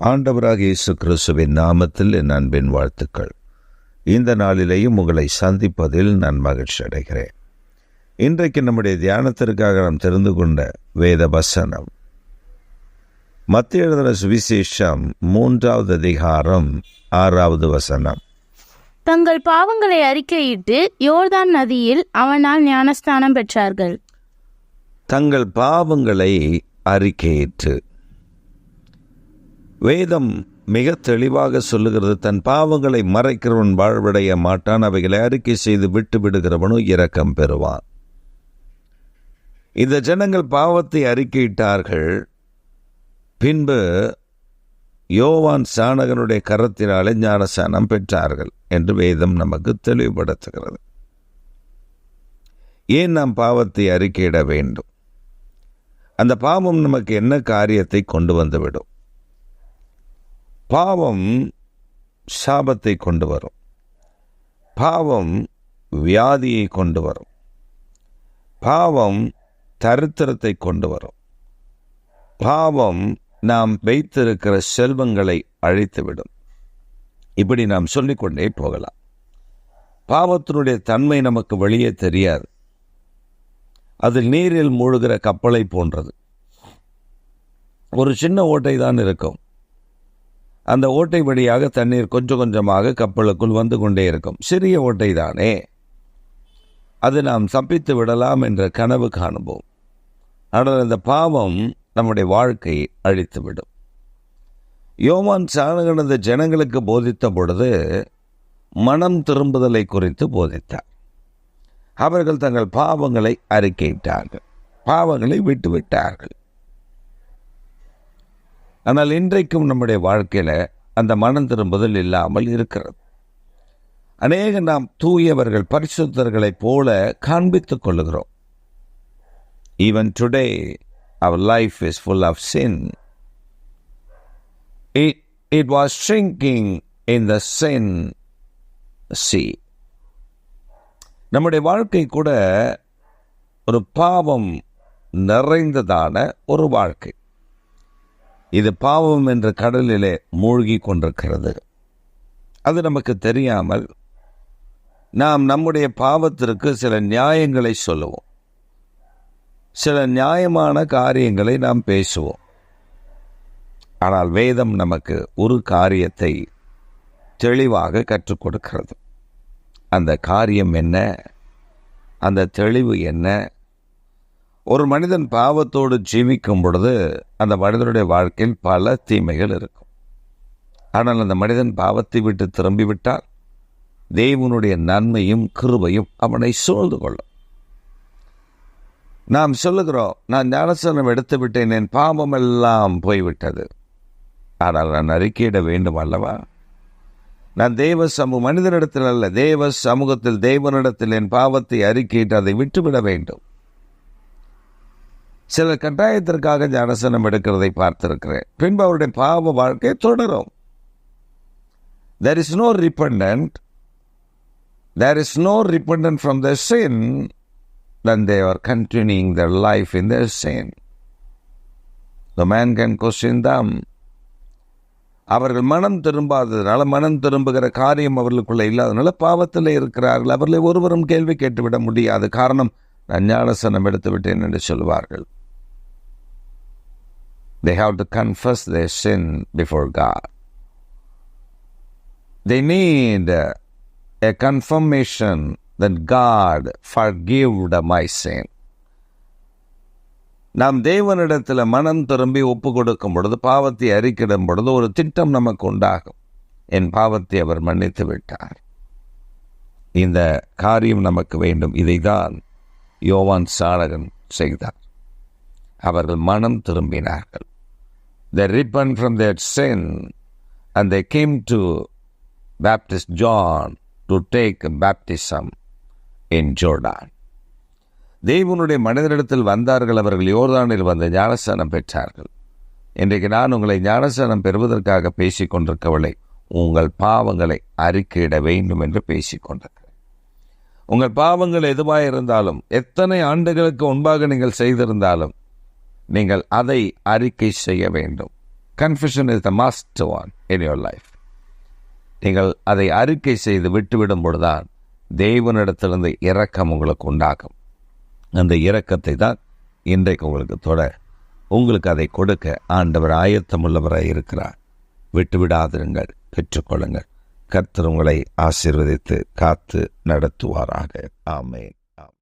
ஆண்டவராக இயேசு கிறிஸ்துவின் நாமத்தில் என் அன்பின் வாழ்த்துக்கள். இந்த நாளிலேயும் உங்களை சந்திப்பதில் நான் மகிழ்ச்சி அடைகிறேன். இன்றைக்கு நம்முடைய தியானத்திற்காக நாம் தெரிந்து கொண்ட வேத வசனம் மத்தேயு எழுதின சுவிசேஷம் 3வது அதிகாரம் 6வது வசனம். தங்கள் பாவங்களை அறிக்கையிட்டு யோர்தான் நதியில் அவனால் ஞானஸ்நானம் பெற்றார்கள். தங்கள் பாவங்களை அறிக்கையிட்டு. வேதம் மிக தெளிவாக சொல்லுகிறது, தன் பாவங்களை மறைக்கிறவன் வாழ்வடைய மாட்டான், அவைகளை அறிக்கை செய்து விட்டு விடுகிறவனோ இரக்கம் பெறுவான். இந்த ஜனங்கள் பாவத்தை அறிக்கையிட்டார்கள். பின்பு யோவான் சாணகனுடைய கரத்தினாலே ஞானஸ்நானம் பெற்றார்கள் என்று வேதம் நமக்கு தெளிவுபடுத்துகிறது. ஏன் நாம் பாவத்தை அறிக்கையிட வேண்டும்? அந்த பாவம் நமக்கு என்ன காரியத்தை கொண்டு வந்துவிடும்? பாவம் சாபத்தை கொண்டு வரும். பாவம் வியாதியை கொண்டு வரும். பாவம் தரித்திரத்தை கொண்டு வரும். பாவம் நாம் வைத்திருக்கிற செல்வங்களை அழித்துவிடும். இப்படி நாம் சொல்லிக்கொண்டே போகலாம். பாவத்தினுடைய தன்மை நமக்கு வெளியே தெரியாது. அது நீரில் மூழ்கிற கப்பலை போன்றது. ஒரு சின்ன ஓட்டை தான் இருக்கும். அந்த ஓட்டை வழியாக தண்ணீர் கொஞ்சம் கொஞ்சமாக கப்பலுக்குள் வந்து கொண்டே இருக்கும். சிறிய ஓட்டை தானே, அது நாம் தப்பித்து விடலாம் என்ற கனவு காணுவோம். ஆனால் அந்த பாவம் நம்முடைய வாழ்க்கையை அழித்துவிடும். யோவான் சாணகன் அந்த ஜனங்களுக்கு போதித்த பொழுது மனம் திரும்புதலை குறித்து போதித்தார். அவர்கள் தங்கள் பாவங்களை அறிக்கையிட்டார்கள், பாவங்களை விட்டுவிட்டார்கள். ஆனால் இன்றைக்கும் நம்முடைய வாழ்க்கையில் அந்த மனம் திரும்புதல் இல்லாமல் இருக்கிறது. அநேக நாம் தூயவர்கள், பரிசுத்தர்களைப் போல காண்பித்துக் கொள்ளுகிறோம். Even today our life is full of sin. It was sinking in the sin sea. நம்முடைய வாழ்க்கை கூட ஒரு பாவம் நிறைந்ததான ஒரு வாழ்க்கை. இது பாவம் என்ற கடலிலே மூழ்கி கொண்டிருக்கிறது. அது நமக்கு தெரியாமல் நாம் நம்முடைய பாவத்திற்கு சில நியாயங்களை சொல்லுவோம், சில நியாயமான காரியங்களை நாம் பேசுவோம். ஆனால் வேதம் நமக்கு ஒரு காரியத்தை தெளிவாக கற்றுக் கொடுக்கிறது. அந்த காரியம் என்ன? அந்த தெளிவு என்ன? ஒரு மனிதன் பாவத்தோடு ஜீவிக்கும் பொழுது அந்த மனிதனுடைய வாழ்க்கையில் பல தீமைகள் இருக்கும். ஆனால் அந்த மனிதன் பாவத்தை விட்டு திரும்பிவிட்டால் தேவனுடைய நன்மையும் கிருபையும் அவனை சூழ்ந்து கொள்ளும். நாம் சொல்லுகிறோம், நான் ஞானஸ்நானம் எடுத்து விட்டேன், என் பாவம் எல்லாம் போய்விட்டது. ஆனால் நான் அறிக்கையிட வேண்டும் அல்லவா? நான் மனிதனிடத்தில் அல்ல, தேவ சமூகத்தில் தேவனிடத்தில் என் பாவத்தை அறிக்கையிட்டு அதை விட்டுவிட வேண்டும். சில கட்டாயத்திற்காக ஞானஸ்நானம் எடுக்கிறதை பார்த்திருக்கிறேன். பின்பு அவருடைய பாவ வாழ்க்கை தொடரும். There is no repentance from their sin, then they are continuing their life in their sin. The man can question them. அவர்கள் மனம் திரும்பாததுனால, மனம் திரும்புகிற காரியம் அவர்களுக்குள்ள இல்லாதனால பாவத்தில் இருக்கிறார்கள். அவர்களை ஒருவரும் கேள்வி கேட்டுவிட முடியாது. காரணம், நான் ஞானஸ்நானம் எடுத்து விட்டேன் என்று சொல்வார்கள். They have to confess their sin before God. They need a confirmation that God forgived my sin. நாம் தேவனிடத்தில் மனம் திரும்பி ஒப்பு கொடுக்கும் பொழுது, பாவத்தை அறிக்கையிடும் பொழுது ஒரு திட்டம் நமக்கு உண்டாகும். என் பாவத்தை அவர் மன்னித்து விட்டார். இந்த காரியம் நமக்கு வேண்டும். இதைதான் யோவான் சாணகன் செய்தார். அவர்கள் மனம் திரும்பினார்கள். They repent from their sin and they came to Baptist John to take baptism in Jordan. தேவனுடைய மனிதனிடத்தில் வந்தார்கள். அவர்கள் யோர்தானில் வந்து ஞானஸ்நானம் பெற்றார்கள். இன்றைக்கு நான் உங்களை ஞானஸ்நானம் பெறுவதற்காக பேசிக் கொண்டிருக்கவில்லை, உங்கள் பாவங்களை அறிக்கையிட வேண்டும் என்று பேசிக் கொண்டிருக்கிறேன். உங்கள் பாவங்கள் எதுவாக இருந்தாலும், எத்தனை ஆண்டுகளுக்கு முன்பாக நீங்கள் செய்திருந்தாலும், நீங்கள் அதை அறிக்கை செய்ய வேண்டும். Confession is the must one in your life. நீங்கள் அதை அறிக்கை செய்து விட்டுவிடும் பொழுதுதான் தேவனிடத்திலிருந்து இரக்கம் உங்களுக்கு உண்டாகும். அந்த இரக்கத்தை தான் இன்றைக்கு உங்களுக்கு உங்களுக்கு அதை கொடுக்க ஆண்டவர் ஆயத்தமுள்ளவராய் இருக்கிறார். விட்டுவிடாதிருங்கள், பெற்றுக்கொள்ளுங்கள். கர்த்தர் உங்களை ஆசீர்வதித்து காத்து நடத்துவாராக. ஆமென்.